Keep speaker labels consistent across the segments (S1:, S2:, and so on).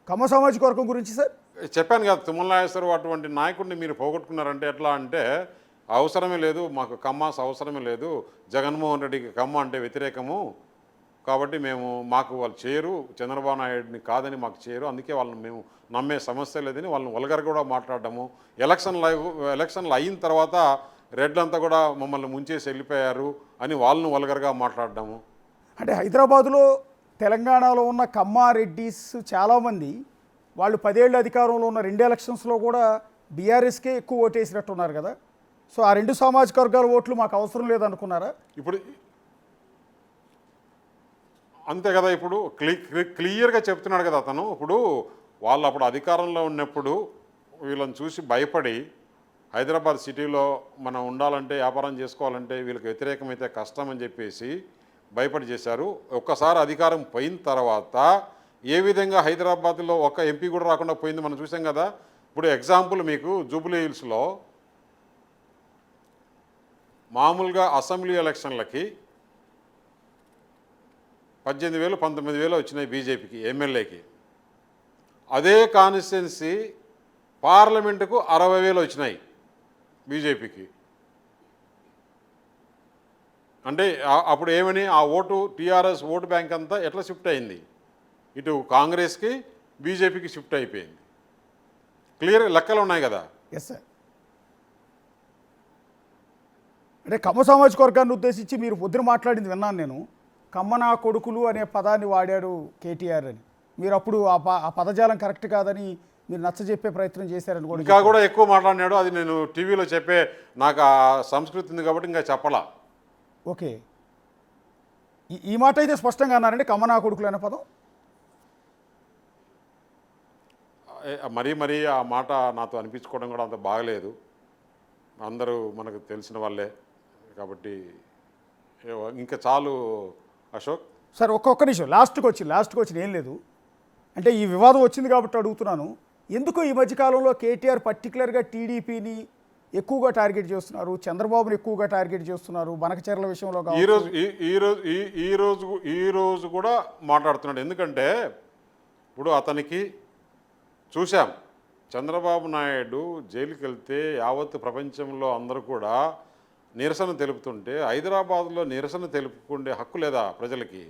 S1: కమ్మ సామాజిక వర్గం గురించి సార్?
S2: చెప్పాను కదా, తుమ్మల నాగేశ్వరరావు అటువంటి నాయకుడిని మీరు పోగొట్టుకున్నారంటే ఎట్లా అంటే, అవసరమే లేదు, మాకు కమ్మాస్ అవసరమే లేదు, జగన్మోహన్ రెడ్డికి కమ్మ అంటే వ్యతిరేకము, కాబట్టి మాకు వాళ్ళు చేయరు, చంద్రబాబు నాయుడిని కాదని మాకు చేయరు, అందుకే వాళ్ళని మేము నమ్మే సమస్య లేదని వాళ్ళని వల్గర్ కూడా మాట్లాడడము. ఎలక్షన్లు అయిన తర్వాత రెడ్లంతా కూడా మమ్మల్ని ముంచేసి వెళ్ళిపోయారు అని వాళ్ళను వల్గర్గా మాట్లాడడము.
S1: అంటే హైదరాబాదులో తెలంగాణలో ఉన్న కమ్మారెడ్డిస్ చాలామంది వాళ్ళు 10 ఏళ్ళు అధికారంలో ఉన్న 2 ఎలక్షన్స్లో కూడా బీఆర్ఎస్కే ఎక్కువ ఓటేసినట్టున్నారు కదా. సో ఆ 2 సామాజిక వర్గాల ఓట్లు మాకు అవసరం లేదనుకున్నారా?
S2: ఇప్పుడు అంతే కదా, ఇప్పుడు క్లియర్గా చెప్తున్నాడు కదా అతను. ఇప్పుడు వాళ్ళు అప్పుడు అధికారంలో ఉన్నప్పుడు వీళ్ళని చూసి భయపడి హైదరాబాద్ సిటీలో మనం ఉండాలంటే, వ్యాపారం చేసుకోవాలంటే వీళ్ళకి వ్యతిరేకమైతే కష్టం అని చెప్పేసి భయపడి చేశారు. ఒక్కసారి అధికారం పోయిన తర్వాత ఏ విధంగా హైదరాబాద్లో ఒక ఎంపీ కూడా రాకుండా పోయింది మనం చూసాం కదా. ఇప్పుడు ఎగ్జాంపుల్ మీకు జూబ్లీ హిల్స్లో మామూలుగా అసెంబ్లీ ఎలక్షన్లకి 18,000 19,000 వచ్చినాయి బీజేపీకి ఎమ్మెల్యేకి. అదే కాన్స్టిట్యున్సీ పార్లమెంటుకు 60,000 వచ్చినాయి బీజేపీకి. అంటే అప్పుడు ఏమని ఆ ఓటు టీఆర్ఎస్ ఓటు బ్యాంక్ అంతా ఎట్లా షిఫ్ట్ అయింది, ఇటు కాంగ్రెస్కి బీజేపీకి షిఫ్ట్ అయిపోయింది. క్లియర్ లెక్కలు ఉన్నాయి కదా.
S1: Yes sir. అంటే కమ్మ సామాజిక వర్గాన్ని ఉద్దేశించి మీరు పొద్దున మాట్లాడింది విన్నాను నేను. కమ్మ నా కొడుకులు అనే పదాన్ని వాడారు కేటీఆర్ అని. మీరు అప్పుడు ఆ పదజాలం కరెక్ట్ కాదని మీరు నచ్చజెప్పే ప్రయత్నం చేశారని కూడా.
S2: ఇంకా కూడా ఎక్కువ మాట్లాడినాడు, అది నేను టీవీలో చెప్పే నాకు ఆ సంస్కృతి ఉంది కాబట్టి ఇంకా చెప్పలా.
S1: ఓకే, ఈ మాట అయితే స్పష్టంగా అన్నారండి, కమ్మ నా కొడుకులు అనే పదం.
S2: మరీ ఆ మాట నాతో అనిపించుకోవడం కూడా అంత బాగలేదు. అందరూ మనకు తెలిసిన వాళ్ళే కాబట్టి ఇంకా చాలు అశోక్.
S1: సార్ ఒక్క నిమిషం, లాస్ట్కి వచ్చింది ఏం లేదు. అంటే ఈ వివాదం వచ్చింది కాబట్టి అడుగుతున్నాను, ఎందుకు ఈ మధ్యకాలంలో కేటీఆర్ పర్టికులర్గా టీడీపీని ఎక్కువగా టార్గెట్ చేస్తున్నారు, చంద్రబాబుని ఎక్కువగా టార్గెట్ చేస్తున్నారు, బనకచెర్ల విషయంలో
S2: ఈ రోజు కూడా మాట్లాడుతున్నాడు. ఎందుకంటే ఇప్పుడు అతనికి చూసాం, చంద్రబాబు నాయుడు జైలుకి వెళ్తే యావత్ ప్రపంచంలో అందరూ కూడా నిరసన తెలుపుతుంటే హైదరాబాద్లో నిరసన తెలుపుకునే హక్కు లేదా ప్రజలకి?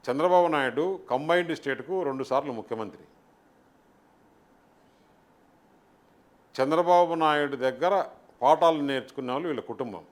S2: చంద్రబాబు నాయుడు కంబైన్డ్ స్టేట్కు 2 సార్లు ముఖ్యమంత్రి. చంద్రబాబు నాయుడు దగ్గర పాఠాలు నేర్చుకునే వాళ్ళు వీళ్ళ కుటుంబం.